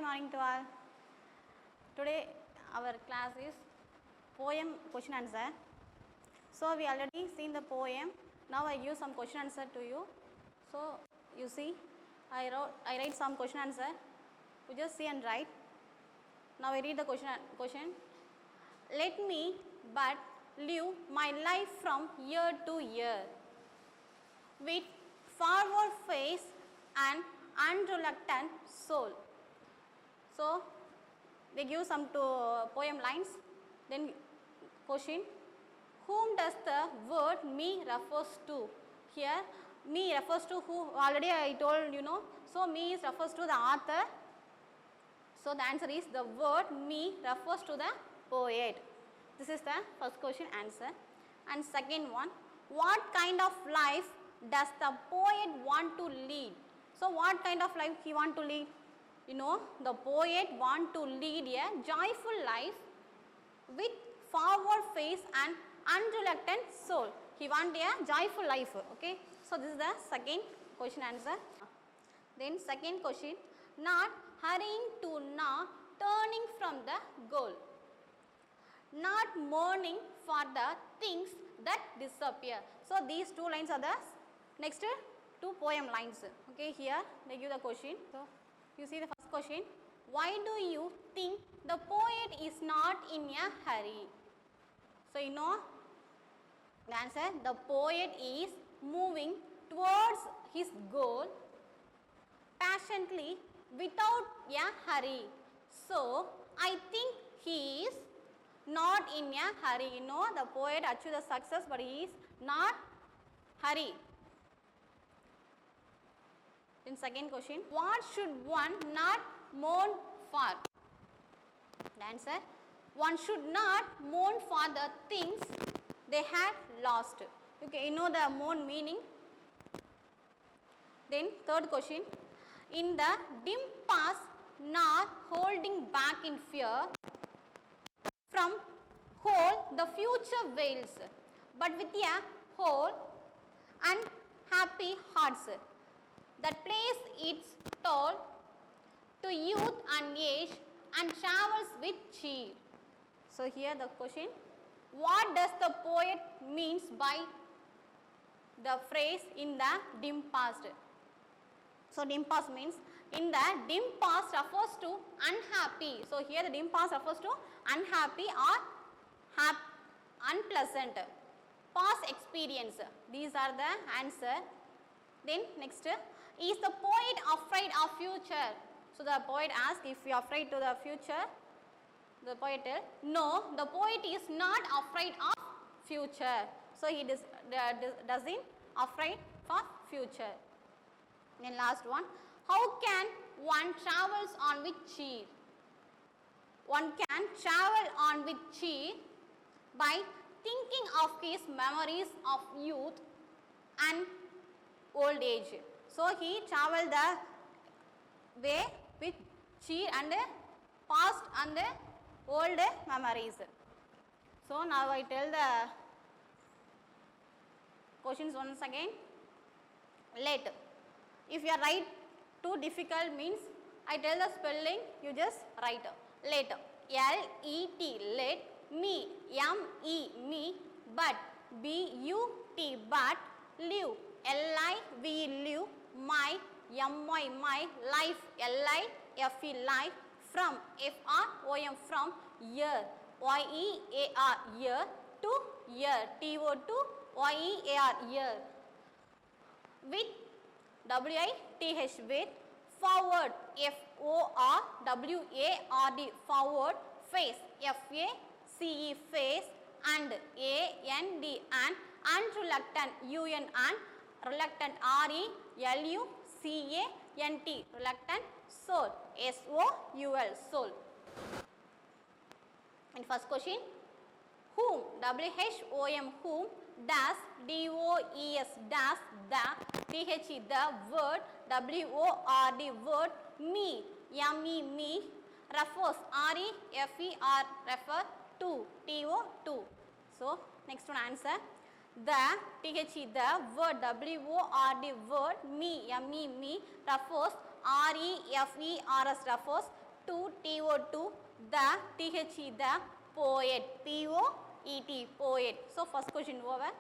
morning to all. Today our class is poem question answer. So we already seen the poem. Now I give some question answer to you. So you see, I write some question answer. You just see and write. Now I read the question. Let me but live my life from year to year with forward face and unreluctant soul. So they give some poem lines. Then question, whom does the word me refers to? Here me refers to who, already I told you know. So me is refers to the author. So the answer is the word me refers to the poet. This is the first question answer. And second one, what kind of life does the poet want to lead? So what kind of life he want to lead? You know, the poet want to lead a joyful life with forward face and unreluctant soul. He want a joyful life. Okay. So this is the second question answer. Then second question, not hurrying to now turning from the goal. Not mourning for the things that disappear. So these two lines are the next two poem lines. Okay, here they give the question. So you see the first question, why do you think the poet is not in a hurry? So you know the answer, the poet is moving towards his goal passionately without a hurry. So I think he is not in a hurry. You know, the poet achieved the success, but he is not hurry. Then second question, what should one not mourn for? The answer, one should not mourn for the things they had lost. Okay, you know the mourn meaning. Then third question, in the dim past, not holding back in fear, from whole the future wails, but with a whole and happy hearts that plays its toll to youth and age and travels with cheer. So here the question, what does the poet means by the phrase in the dim past? So dim past means, in the dim past refers to unhappy. So here the dim past refers to unhappy or unpleasant past experience. These are the answer. Then next, is the poet afraid of future? So the poet asks, if you are afraid to the future, the poet tells, no, the poet is not afraid of future. So he doesn't afraid for future. Then last one, how can one travels on with cheer? One can travel on with cheer by thinking of his memories of youth and old age. So he traveled the way with cheer and past and old memories. So now I tell the questions once again. Let. If you write too difficult means, I tell the spelling, you just write. Let. L-E-T. Let. Me. M-E. Me. But. B-U-T. But. Live. L-I-V. Live. My. M-Y. My. Life. L-I-F-E. Life. From. F-R-O-M. From. Year. Y-E-A-R. Year. To. Year. T-O-2. Year. With. W-I-T-H. With. Forward. F-O-R-W-A-R-D. Forward. Face. F-A-C-E. Face. And. A-N-D. And. Unreluctant. U-N. And. Reluctant. R-E-L-U-C-A-N-T. Reluctant. Soul. S-O-U-L. Soul. And first question, whom? W-H-O-M. Whom. Does. D-O-E-S. Does. The. T-H-E. The. Word. W-O-R-D. Word. Me. M-E. Me. Refers. R-E-F-E-R. Refer. To. T-O. So next one answer. The. T-H-E. The. Word. W-O-R-D. Word. Me. M-E. Me. Refers. R-E-F-E-R-S. Refers to TO2 the THE the poet POET poet. So first question over.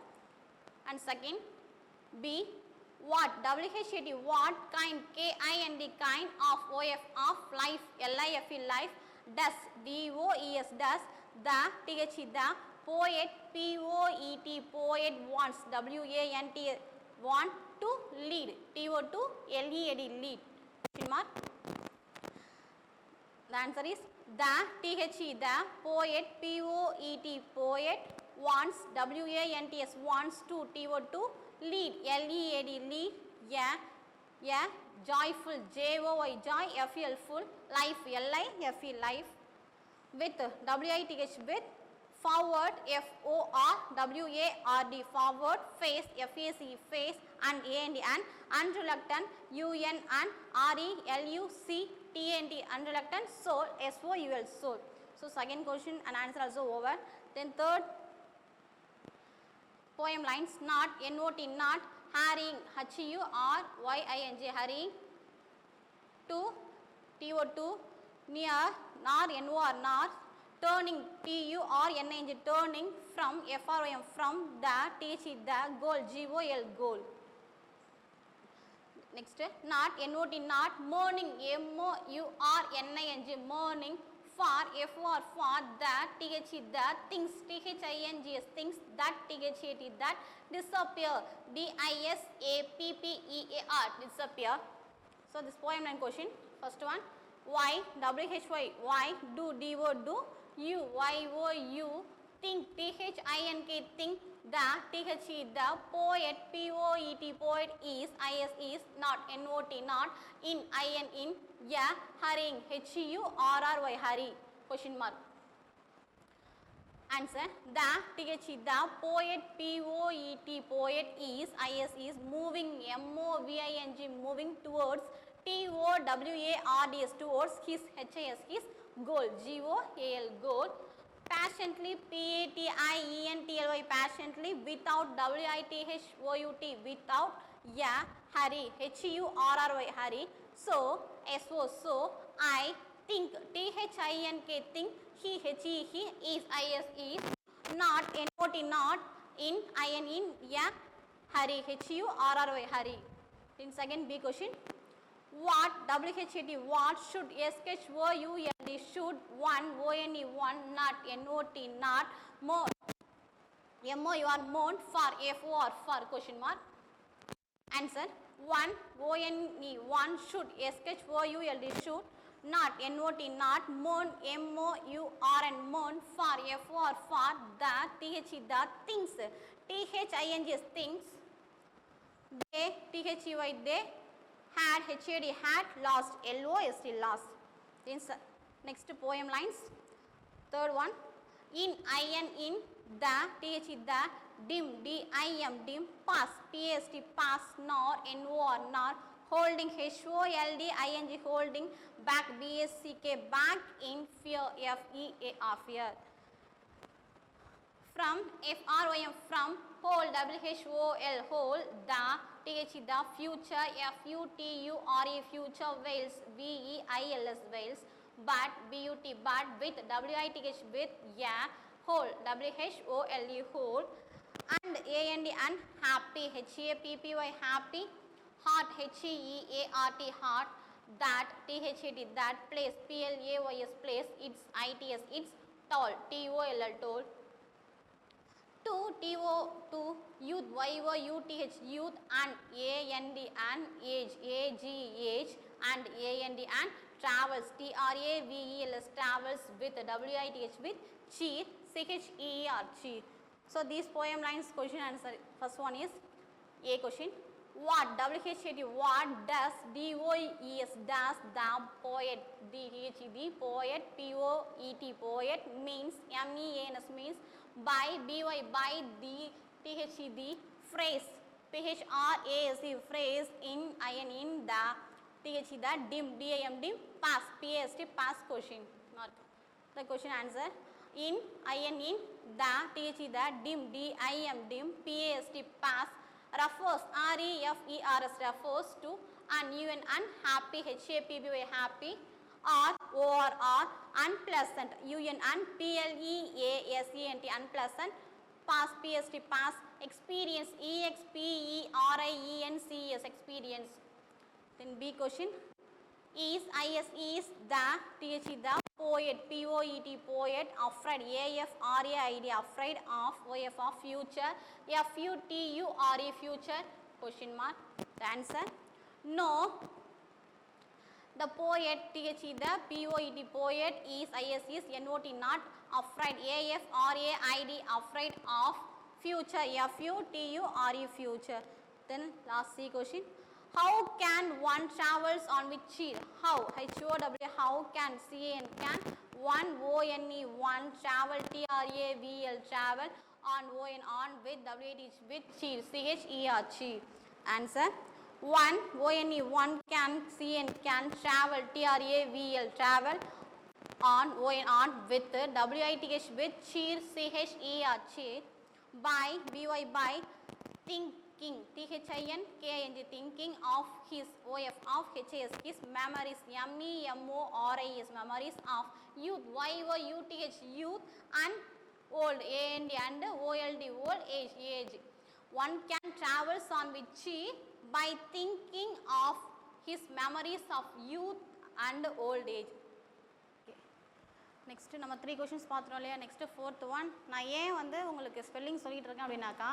And second B what WHAT what kind KIND kind of OF of life LIFE life does DOES does the THE the poet POET poet wants WANT want to lead TO2 LEAD lead question mark. The answer is the THE the poet POET poet wants WANTS wants to TO2 lead LEAD lead a joyful JOY joy FL full life LIFE life with WITH with forward FORWARD forward face FAC face and and unreluctant UN and RELUCTANT unreluctant soul SOUL soul. So second question and answer also over. Then third poem lines not NOT not hurrying HURYING hurrying to TO2 near nor NOR nor turning TURNING turning from FROM from the THE the goal GOL goal. Next not NOT not morning MOURNING morning for the THE the things THINGS things that THAT that disappear DISAPPEAR disappear. So this poem line question first one why WHY why do do you YOU think THINK think the THE the poet POET poet is is not NOT not in hurrying HURRY hurry question mark. Answer the THE the poet POET poet is moving MOVING moving towards TOWARDS towards his his goal GOAL goal patiently PATIENTLY patiently without WITHOUT without hurry HURRY hurry so I think THINK think he is not NOT not in hurry HURRY hurry. In second B question what WHAT what should SHOULD should one ONE one not NOT not more MOUR mourn for for question mark. Answer one ONE one should SHOULD should not NOT not mourn MOUR and mourn for the THE the things THINGS things they THEY they had had lost LOST lost. Next poem lines third one in the THE the dim dim pass PAST pass nor NOR nor holding HOLDING holding back BACK back in fear FEAR fear from FROM from whole WHOL whole the THE the future FUTURE future Wales VEILS Wales but BUT but with WITH with whole WHOLE whole and happy HAPPY happy heart HEART heart that THAT that place PLAYS place its ITS its tall TOLL tall to TO2 youth YOUTH youth and and age AGH and and travels TRAVELS travels with WITH with cheer CHEER cheer. So these poem lines question answer first one is A question what WHAT what does DOES does the poet the poet POET poet means MEANS means by BY by the THE the phrase PHRAS phrase in the THE the dim DIM pass PAST pass question mark. The question answer in the THE the dim DIM PAST pass refers REFERS refers to and UN and happy HAPPY happy or ORR, unpleasant, UN unpleasant, unpleasant, pass, PST, pass, experience, EXPERIENCES, experience. Then B question, is the, the poet, POET, poet, afraid, AFRAID, afraid of, OF of future, FUTURE, future, question mark. The answer, no. The poet, the POET, poet, is NOT, not, afraid, AFRAID, afraid of future, FUTURE, future. Then last C question, how can one travels on with cheer? How, HOW, how can, CAN, can, one, ONE, one, travel, TRAVL, travel, on with, WAT, with cheer, CHER, cheer. Answer, one, ONE, one, can, CN, can, travel, TRAVL, travel, on with, WITH, with, cheer, CHER, cheer, by, BY, by, thinking, THINKING, thinking of his, OF of HAS, his memories, MEMORIES, memories of youth, YOUTH, youth, and old, and OLD, old age. One can travels on with chi by thinking of his memories of youth and old age. Next நம்ம 3 questions பார்த்துட்டோம் இல்லையா. Next 4th one, நான் ஏன் வந்து உங்களுக்கு spelling சொல்லிகிட்டு இருக்கேன் அப்படின்னாக்கா,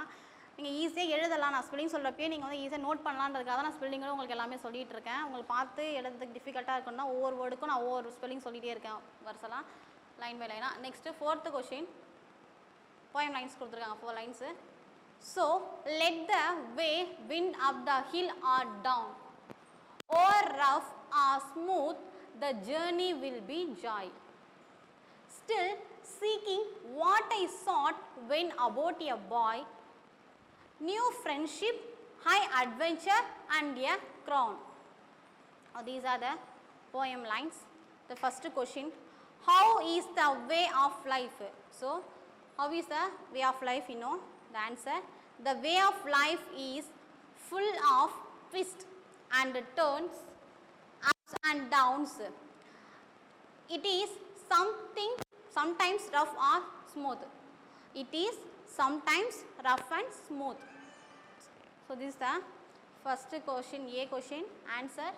நீங்கள் ஈஸியாக எழுதலாம். நான் ஸ்பெல்லிங் சொல்கிறப்பே நீங்கள் வந்து ஈஸியாக நோட் பண்ணலான்றதுக்காக தான் நான் ஸ்பெல்லிங்களும் உங்களுக்கு எல்லாமே சொல்லிகிட்டு இருக்கேன். உங்களுக்கு பார்த்து எழுதுறதுக்கு டிஃபிகல்ட்டாக இருக்குன்னா ஒவ்வொரு வேர்டுக்கும் நான் ஒவ்வொரு ஸ்பெல்லிங் சொல்லிகிட்டே இருக்கேன் வருஷலாம், லைன் பை லைனாக. Next 4th question, poem lines கொடுத்துருக்காங்க, 4 lines. So, let the way wind up the hill or down, or rough or smooth, the journey will be joy. Still seeking what I sought when about a boy, new friendship, high adventure, and a crown. These are the poem lines. The first question, how is the way of life? So, how is the way of life, you know? The answer, the way of life is full of twists and turns, ups and downs. It is sometimes rough or smooth. It is sometimes rough and smooth. So, this is the first question, A question, answer.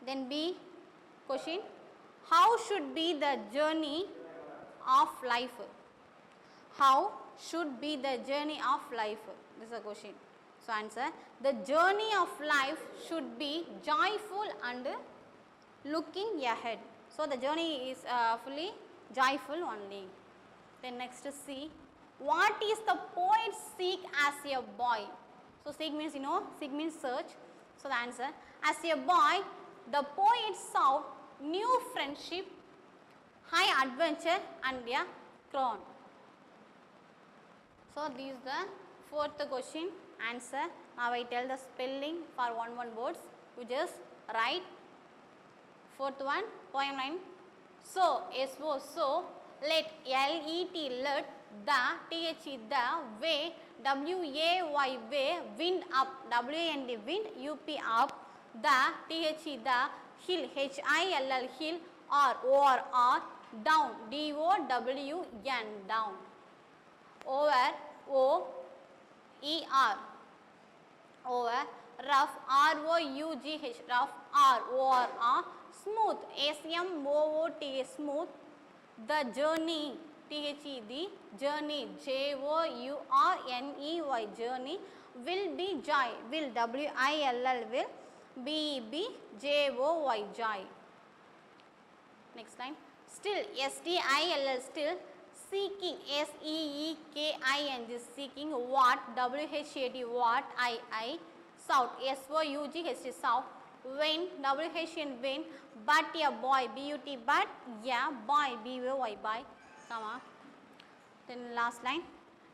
Then B question, how should be the journey of life? How should be the journey of life? This is a question. So, answer, the journey of life should be joyful and looking ahead. So, the journey is fully joyful only. Then next C, what is the poet seek as a boy? So, seek means, you know, seek means search. So, the answer, as a boy the poet sought new friendship, high adventure, and a crown. So, this is the 4th question, answer. Now, I tell the spelling for one words. You just write. 4th one, poem line. So, S-O, so, let, L-E-T, let, the, T-H-E, the, way, W-A-Y, way, wind up, W-A-N-D, wind, U-P, up, the, T-H-E, the, hill, H-I-L-L, hill, or, O-R-R, down, D-O-W-N, down, over, O-E-R, over, rough, R-O-U-G-H, rough, R-O-R-R, smooth, S-M-O-O-T, smooth, the journey, T-H-E, the journey, J-O-U-R-N-E-Y, journey, will be joy, will, W-I-L-L, will, B-E-B, J-O-Y, joy. Next line, still, S-T-I-L-L, still, seeking, S-E-E-K-I-N-G, seeking, what, W-H-A-T, what, I, south, S-O-U-G-H, south, when, W-H-N, when, but a boy, B-U-T, but, yeah, boy, B-O-Y, boy, comma. Then last line,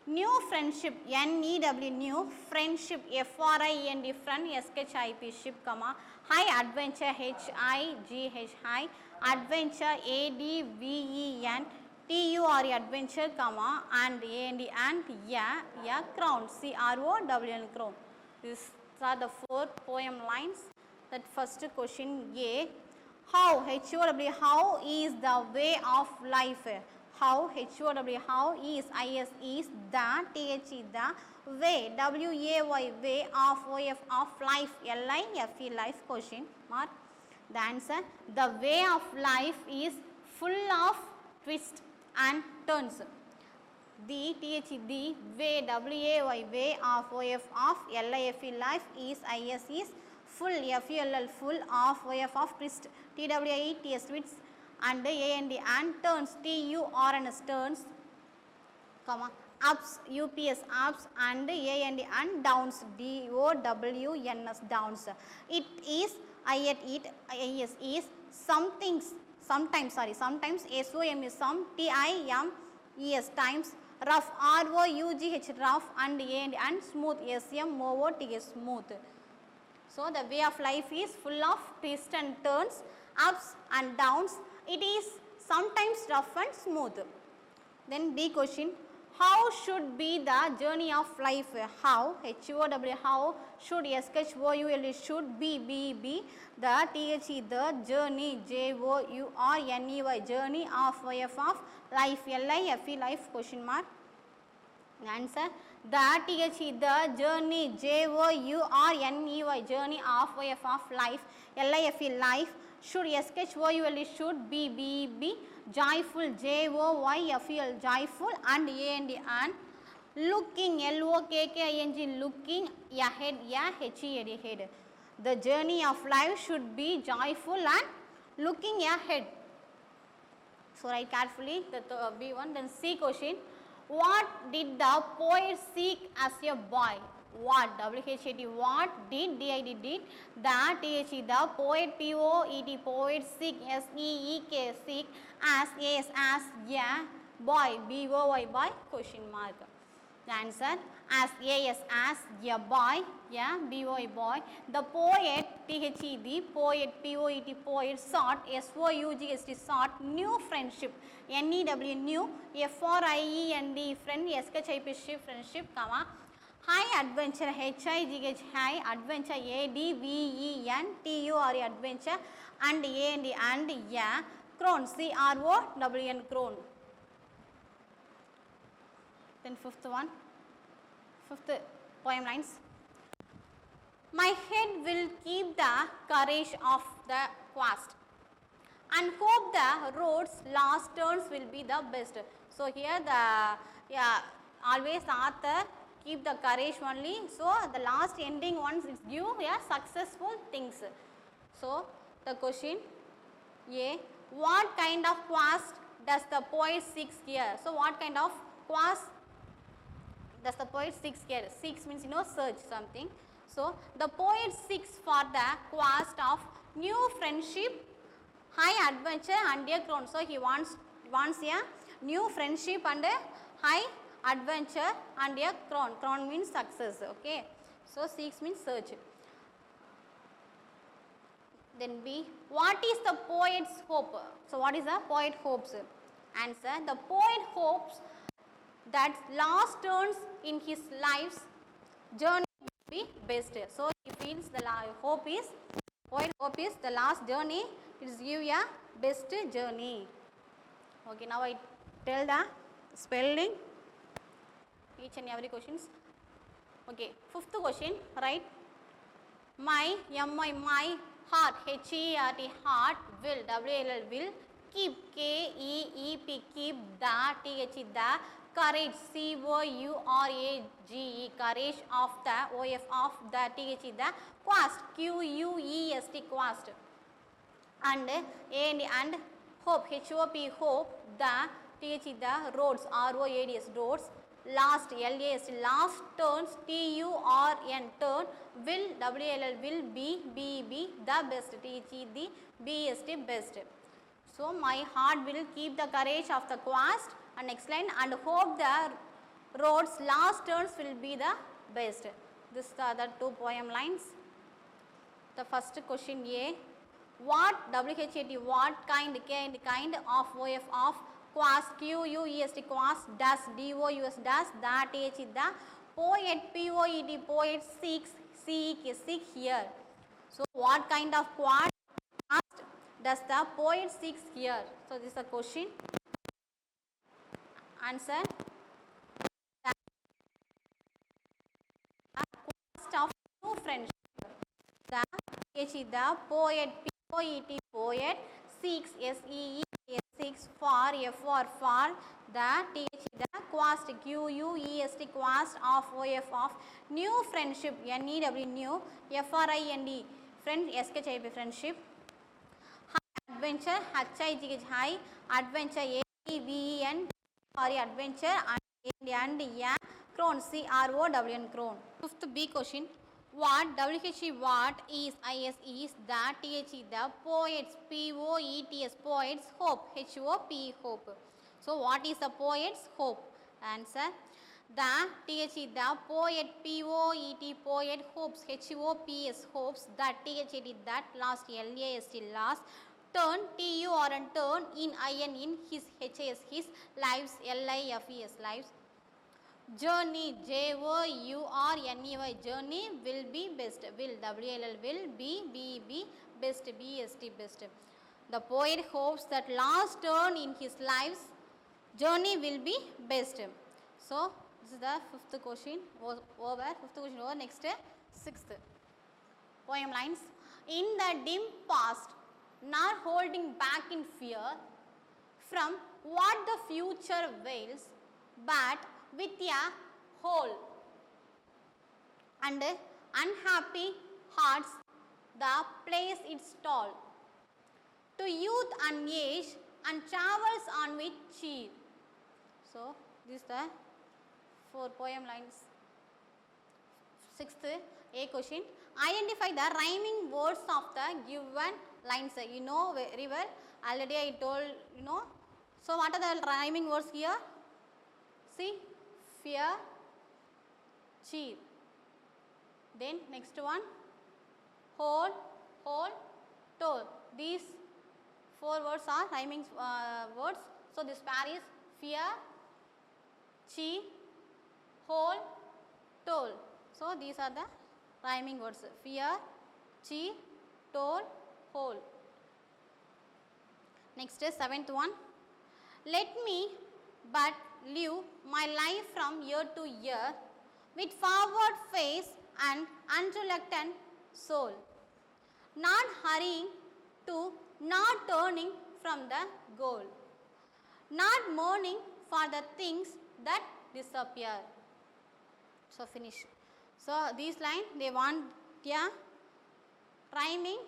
new friendship, N-E-W, new friendship, F-R-I-N-D, friend, S-K-H-I-P, ship, comma, high adventure, H-I-G-H, high, adventure, A-D-V-E-N, T-U-R-E, adventure, comma, and A-N-D, and, yeah, crown, C-R-O-W-N, crown. These are the 4 poem lines. That first question, A, How, H-O-W, how is the way of life. How, H-O-W, how is, I-S is, the, T-H-E, the way, W-A-Y, way of, O-F, of life, L-I-F-E, life, question mark. The answer, the way of life is full of twists and turns. The, T-H-E, the way, W-A-Y, way of, O-F, of, L-I-F-E, life is, I-S is, full, F-U-L-L, full of, O-F, of, twist, T-W-I-E-T-S, twists, and A-N-D, and turns, T-U-R-N-S, turns, comma, ups, UPS, ups, and A-N-D, and downs, D-O-W-N-S, downs. It is, I at it, I-S is, sometimes, sometimes, S-O-M is some, T-I-M-E-S, times, rough, R-O-U-G-H, rough, and A-N-D, and smooth, S-M-O-O-T-S, smooth. So, the way of life is full of twists and turns, ups and downs. It is sometimes rough and smooth. Then B question, how should be the journey of life? How, H-O-W, how should, S-H-O-U-L, should be, B, the, T-H-E, the journey, J-O-U-R-N-E-Y, journey of, O-F, of life, L-I-F-E, life, question mark. Answer, the, T-H-E, the journey, J-O-U-R-N-E-Y, journey of, O-F, of life, L-I-F-E, life, should, S-H-O-U-L, should be, B, joyful, J-O-Y-F-E-L, joyful, and A-N-D, and looking, L-O-K-K-I-N-G, looking ahead, A-H-E-A-D, head. The journey of life should be joyful and looking ahead. So, write carefully the B1. Then C question, what did the poet seek as a boy? What, W-H-A-T, what did, D-I-D, did, the, T-H-E, the poet, P-O-E-T, poet, seek, S-E-E-K, seek, as, A-S, as, a boy, B-O-Y, boy, question mark. The answer, as, A-S, as, a boy, yeah, B-O-Y, boy. The poet, T-H-E, the poet, P-O-E-T, poet, sought, S-O-U-G-H-T, sought, new friendship, N-E-W, new, F-R-I-E-N-D, friend, S-K-H-I-P, friendship, comma, high adventure, H-I-G-H, high adventure, A-D-V-E-N-T-U-R-E, adventure, and A-N-D, and yeah, crone, C-R-O-W-N, crone. Then fifth poem lines. My head will keep the courage of the quest and hope the road's last turns will be the best. So, here the, always author keep the courage only. So, the last ending ones is give successful things. So, the question A, what kind of quest does the poet seeks here? So, what kind of quest does the poet seeks here? Seeks means search something. So, the poet seeks for the quest of new friendship, high adventure, and a crown. So, he wants a new friendship and a high adventure and a crown. Crown means success. Okay. So, seeks means search. Then B, what is the poet's hope? So, what is the poet hopes? Answer, the poet hopes that last turns in his life's journey will be best. So, he feels the poet hope is the last journey, it is give a best journey. Okay, now I tell the spelling each and every questions. Okay, fifth question, right? My, M-I, my heart, H-E-R-T, heart, will, W-L-L, will, keep, K-E-E-P, keep, the, T-H-E, the, courage, C-O-U-R-A-G-E, courage of the, O-F, of the, T-H-E, the, quest, Q-U-E-S-T, quest, and and hope, H-O-P, hope, the, T-H-E, the, roads, R-O-A-D-S, roads, last, L-A-S-T, last turns, T-U-R-N, turn, will, W-L-L, will, be, B-B, the best, T-H-E, the, B-S-T, best. So, my heart will keep the courage of the quest, and next line, and hope the road's last turns will be the best. This is the other two poem lines. The first question A, what, W-H-A-T, what kind, kind of, O-F, of, quest, Q-U-E-S-T, quest, does, D-O-U-S, does, the, T-H-E, the, poet, P-O-E-T, poet, seeks, seek here. So, what kind of quest does the poet seeks here? So this is the question. Answer. The cost of new friendship. The poet, P-O-E-T, poet seeks, S-E-E-K, for, F-R, for, the quest, Q-U-E-S-T, quest of, O-F, of new friendship, N-E-W, new, F-R-I-N-D, friend, S-K-H-I-P, friendship. Adventure, H-I-G-H, high, adventure, A-E-V-E-N, sorry, adventure, and yeah, crone, C-R-O-W-N, crone. Fifth B question. What, W-H-E, what is, I-S, is, the, T-H-E, the, poets, P-O-E-T-S, poets, hope, H-O-P, hope. So, what is the poet's hope? Answer. The, T-H-E, the, poet, P-O-E-T, poet, hopes, H-O-P-S, hopes, that, T-H-E-T, that, last, L-A-S-T, last, turn, T-U-R-N, turn, in, I-N, in, his, H-A-S, his, lives, L-I-F-E-S, lives. Journey, J-O-U-R-N-E-Y, journey will be best, will, W-L-L, will, B-B-B, best, B-S-T, best. The poet hopes that last turn in his life's journey will be best. So, this is the fifth question over, fifth question over, next, sixth. Poem lines. In the dim past, not holding back in fear from what the future veils, but with a whole and unhappy hearts, the place its stall. To youth and age and travels on with cheer. So, this is the 4 poem lines. Sixth, A question. Identify the rhyming words of the given lines. You know very well. Already I told, you know. So, what are the rhyming words here? See, fear, cheer. Then next one, hold, told. These 4 words are rhyming words. So, this pair is fear, cheer, hold, told. So, these are the rhyming words, fear, cheer, told, hold. Next is 7th one. Let me but live my life from year to year with forward face and unreluctant soul, not hurrying to, not turning from the goal, not mourning for the things that disappear. So, finish. So, these lines they want a rhyming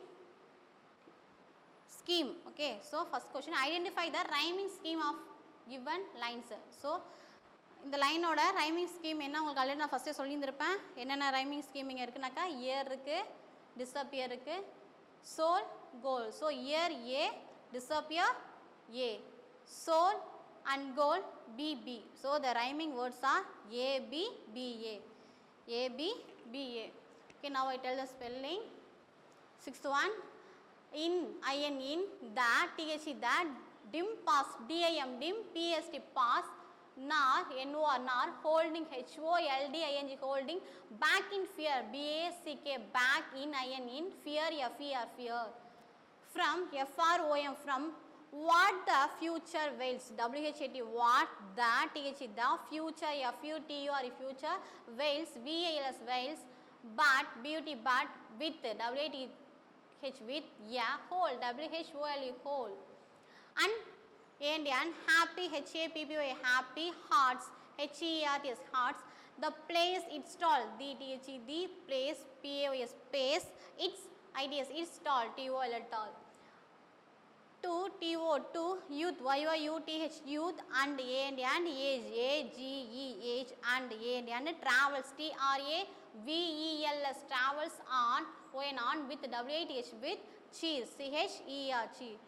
scheme. Okay. So, first question, identify the rhyming scheme of given lines. So, இந்த லைனோட rhyming scheme என்ன உங்களுக்கு already நான் ஃபஸ்ட்டே சொல்லியிருந்திருப்பேன். என்னென்ன rhyming scheme இங்கே இருக்குனாக்கா, ear இருக்குது, disappear இருக்குது, soul, goal. So ear A, disappear A, soul and goal BB. So the rhyming words are ABBA, ABBA. Okay, now I tell the spelling. Sixth one, in, in, the, the, dim past, dim, dim, pst, past, nor, nor, nor, holding, holding, holding, back in fear, back, back in, fear, fear, fear. From, from, from, what the future veils, what, what, the, the, future, future, future, veils, vals, veils, but, beauty, but, with, with, with, yeah, whole, whole, whole. And happy, H-A-P-P-Y, happy, hearts, H-E-R-T-S, hearts, the place its stall, D-T-H-E, the place, P-A-Y-S, space, its, I-D-S, its stall, T-O-L, tall. To, T-O, to, youth, Y-O-U-T-H, youth, and age, A-G-E-H, and travels, T-R-A-V-E-L-S, travels on, O-N, on, with, W-A-T-H, with, cheer, C-H-E-R, cheer.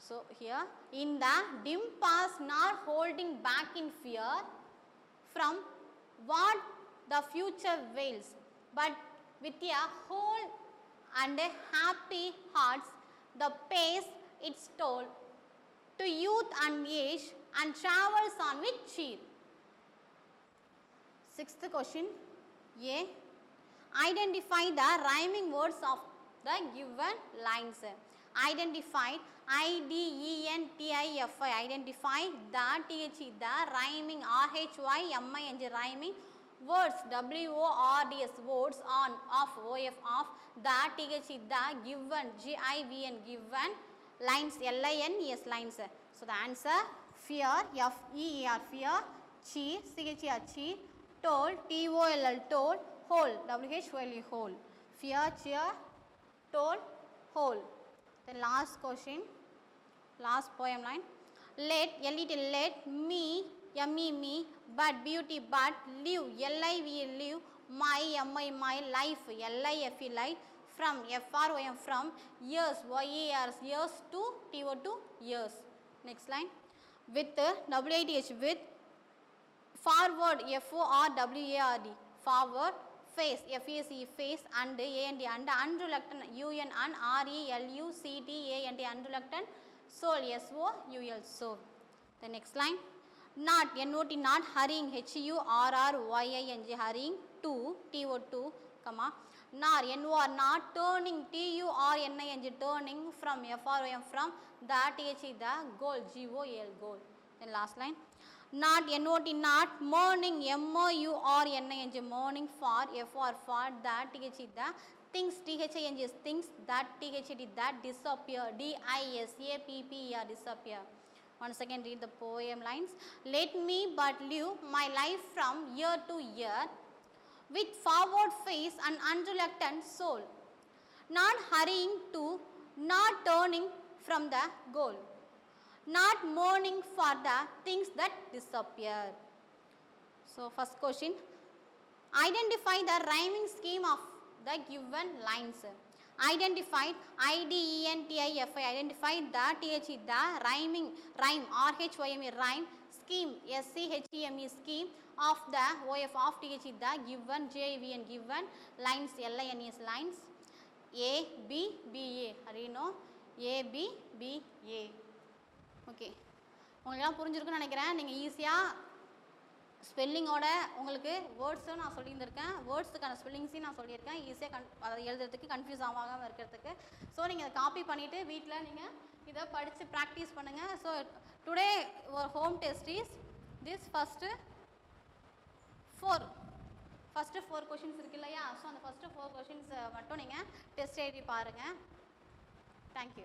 So, here, in the dim past, not holding back in fear from what the future veils, but with a whole and a happy hearts, the pace its toll, to youth and age, and travels on with cheer. Sixth question, A. Identify the rhyming words of the given lines. Identified, I-D-E-N-T-I-F-I, identify the, T-H-E, the, rhyming, R-H-Y-M-I-N-G, rhyming, words, W-O-R-D-S, words, on, of, O-F, of, the, T-H-E, the, given, G-I-V-N, given, lines, L-I-N-E-S, lines. So the answer, fear, F-E-E-R, fear, chi, C-H-E-R, chi, told, T-O-L-L, told, whole, W-H-O-L-E, whole, fear, cheer, told, whole. The last question, last poem line. Let, L-E-T, let, me, M-E, me, but, beauty, but, live, L-I-V, live, my, M-I, my, life, L-I-F-E, life, from, F-R-O-M, from, years, Y-E-R, years, to, T-O, years. Next line. With, W-I-T-H, with, forward, F-O-R-W-A-R-D, forward, face, F-A-C, face, and, A-N-D, and, unreluctant, U-N, and, R-E-L-U-C-T-A-N-T, unreluctant, soul, S-O-U-L, soul. The next line. Not, N-O-T, not, hurrying, H-U-R-R-Y-I-N-G, hurrying, to, T-O, comma, nor, N-O-R, not, turning, T-U-R-N-I-N-G, turning, from, F-R-O-M, from, the, T-H-E, the, goal, G-O-L, goal. Then last line. Not, N-O-T, not, morning, M-O-U-R-N-I-N-G, morning, for, F-R, for, that, T-H-E, the, things, T-H-I-N-G, things, that, T-H-E-D, that, disappear, D-I-S-A-P-P-E-R, disappear. Once again read the poem lines. Let me but live my life from year to year, with forward face and unreluctant soul, not hurrying to, not turning from the goal, not mourning for the things that disappear. So first question, identify the rhyming scheme of the given lines. Identified, I-D-E-N-T-I-F-I, identified the, T-H-E, the, rhyming, rhyme, R-H-Y-M-E, rhyme, scheme, S-C-H-E-M-E, scheme, of the, O-F, of, T-H-E, the, given, J-V-N, given, lines, L-I-N-E-S, lines, A, B, B, A, you know, A, B, B, A. Okay. உங்களுக்கெல்லாம் புரிஞ்சிருக்குன்னு நினைக்கிறேன். நீங்கள் ஈஸியாக ஸ்பெல்லிங்கோட உங்களுக்கு வேர்ட்ஸும் நான் சொல்லியிருந்திருக்கேன், வேர்ட்ஸுக்கான ஸ்பெல்லிங்ஸையும் நான் சொல்லியிருக்கேன், ஈஸியாக அதை எழுதுறதுக்கு கன்ஃபியூஸ் ஆகாமல் இருக்கிறதுக்கு. ஸோ நீங்கள் அதை காப்பி பண்ணிவிட்டு வீட்டில் நீங்கள் இதை படித்து ப்ராக்டிஸ் பண்ணுங்கள். ஸோ டுடே ஒரு home test is this first four questions இருக்கு இல்லையா? ஸோ அந்த ஃபஸ்ட்டு 4 கொஷின்ஸை மட்டும் நீங்கள் டெஸ்ட் எழுதி பாருங்கள். தேங்க்யூ.